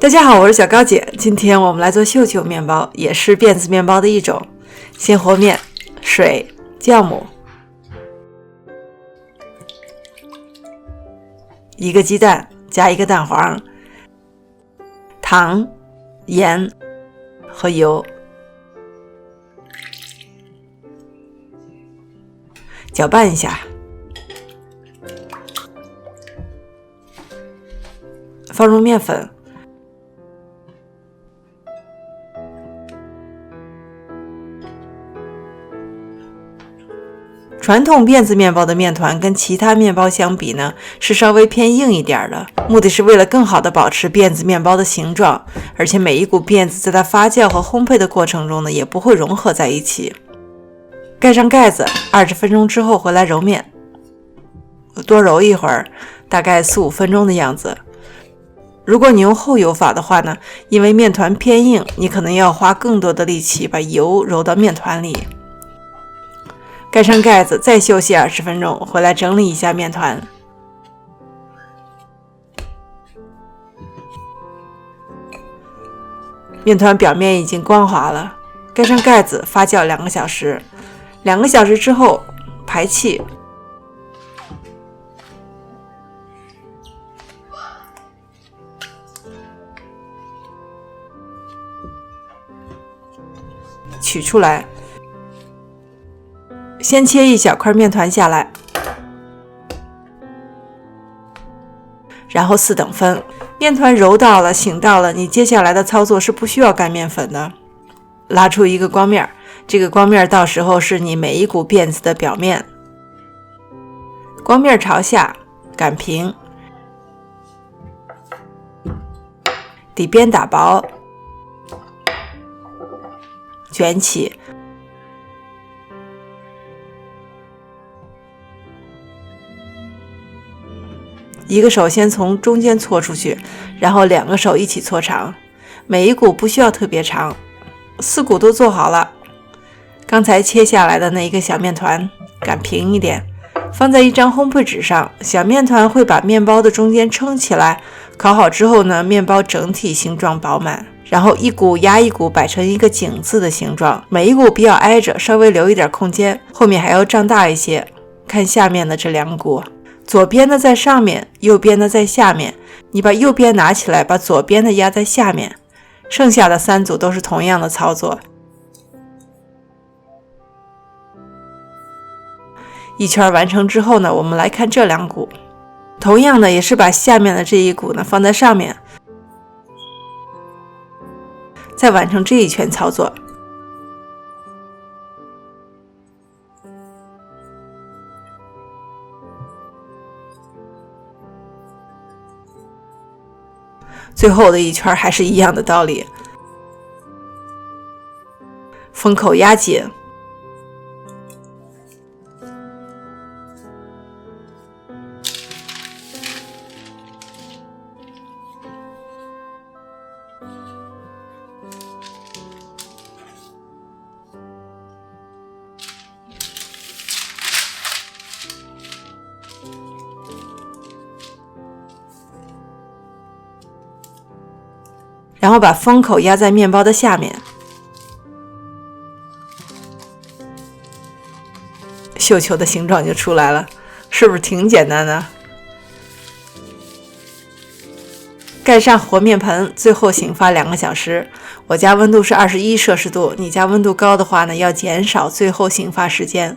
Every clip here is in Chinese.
大家好，我是小高姐。今天我们来做绣球面包，也是辫子面包的一种。先和面、水、酵母、一个鸡蛋加一个蛋黄、糖、盐和油，搅拌一下，放入面粉。传统辫子面包的面团跟其他面包相比呢，是稍微偏硬一点的，目的是为了更好的保持辫子面包的形状，而且每一股辫子在它发酵和烘焙的过程中呢，也不会融合在一起。盖上盖子，20分钟之后回来揉面，多揉一会儿，大概4-5分钟的样子。如果你用后揉法的话呢，因为面团偏硬，你可能要花更多的力气把油揉到面团里。盖上盖子，再休息20分钟，回来整理一下面团。面团表面已经光滑了，盖上盖子发酵2个小时。2个小时之后排气。取出来。先切一小块面团下来，然后4等分。面团揉到了、醒到了，你接下来的操作是不需要干面粉的。拉出一个光面，这个光面到时候是你每一股辫子的表面。光面朝下，擀平，底边打薄，卷起。一个手先从中间搓出去，然后2个手一起搓长，每一股不需要特别长。4股都做好了，刚才切下来的那一个小面团擀平一点，放在一张烘焙纸上，小面团会把面包的中间撑起来。烤好之后呢，面包整体形状饱满，然后一股压一股摆成一个井字的形状，每一股比较挨着，稍微留一点空间，后面还要胀大一些。看下面的这2股，左边的在上面，右边的在下面。你把右边拿起来，把左边的压在下面。剩下的3组都是同样的操作。一圈完成之后呢，我们来看这2股，同样的也是把下面的这一股呢放在上面，再完成这一圈操作。最后的一圈还是一样的道理，封口压紧，然后把封口压在面包的下面，绣球的形状就出来了，是不是挺简单的？盖上和面盆，最后醒发2个小时。我家温度是21摄氏度，你家温度高的话呢，要减少最后醒发时间。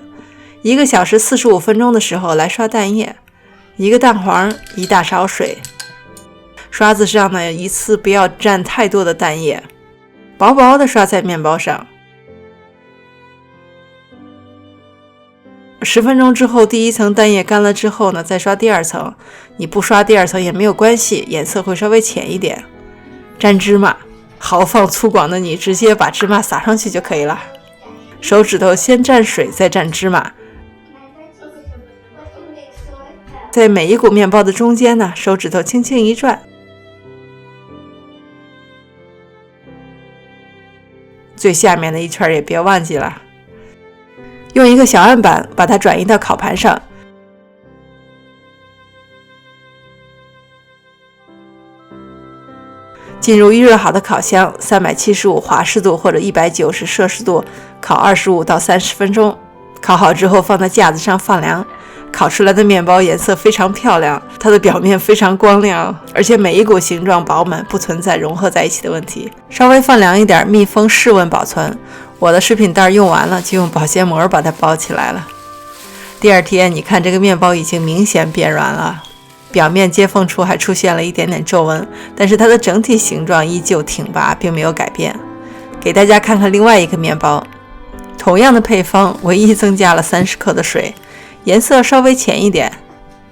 1个小时45分钟的时候来刷蛋液，1个蛋黄，1大勺水。刷子上呢，一次不要蘸太多的蛋液，薄薄的刷在面包上。10分钟之后，第1层蛋液干了之后呢，再刷第2层。你不刷第2层也没有关系，颜色会稍微浅一点。沾芝麻，豪放粗犷的你直接把芝麻撒上去就可以了。手指头先蘸水，再蘸芝麻。在每一股面包的中间呢，手指头轻轻一转。最下面的一圈也别忘记了。用一个小案板把它转移到烤盘上，进入预热好的烤箱，375华氏度或者190摄氏度烤25到30分钟。烤好之后放在架子上放凉。烤出来的面包颜色非常漂亮，它的表面非常光亮，而且每一股形状饱满，不存在融合在一起的问题。稍微放凉一点，密封室温保存。我的食品袋用完了，就用保鲜膜把它包起来了。第二天，你看这个面包已经明显变软了，表面接缝处还出现了一点点皱纹，但是它的整体形状依旧挺拔，并没有改变。给大家看看另外一个面包，同样的配方，唯一增加了30克的水，颜色稍微浅一点，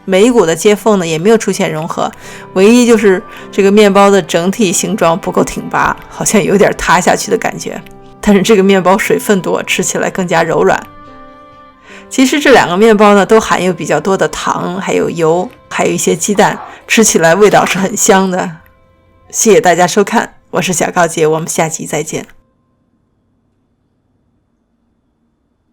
每一股的接缝呢也没有出现融合，唯一就是这个面包的整体形状不够挺拔，好像有点塌下去的感觉。但是这个面包水分多，吃起来更加柔软。其实这两个面包呢都含有比较多的糖，还有油，还有一些鸡蛋，吃起来味道是很香的。谢谢大家收看，我是小高姐，我们下期再见。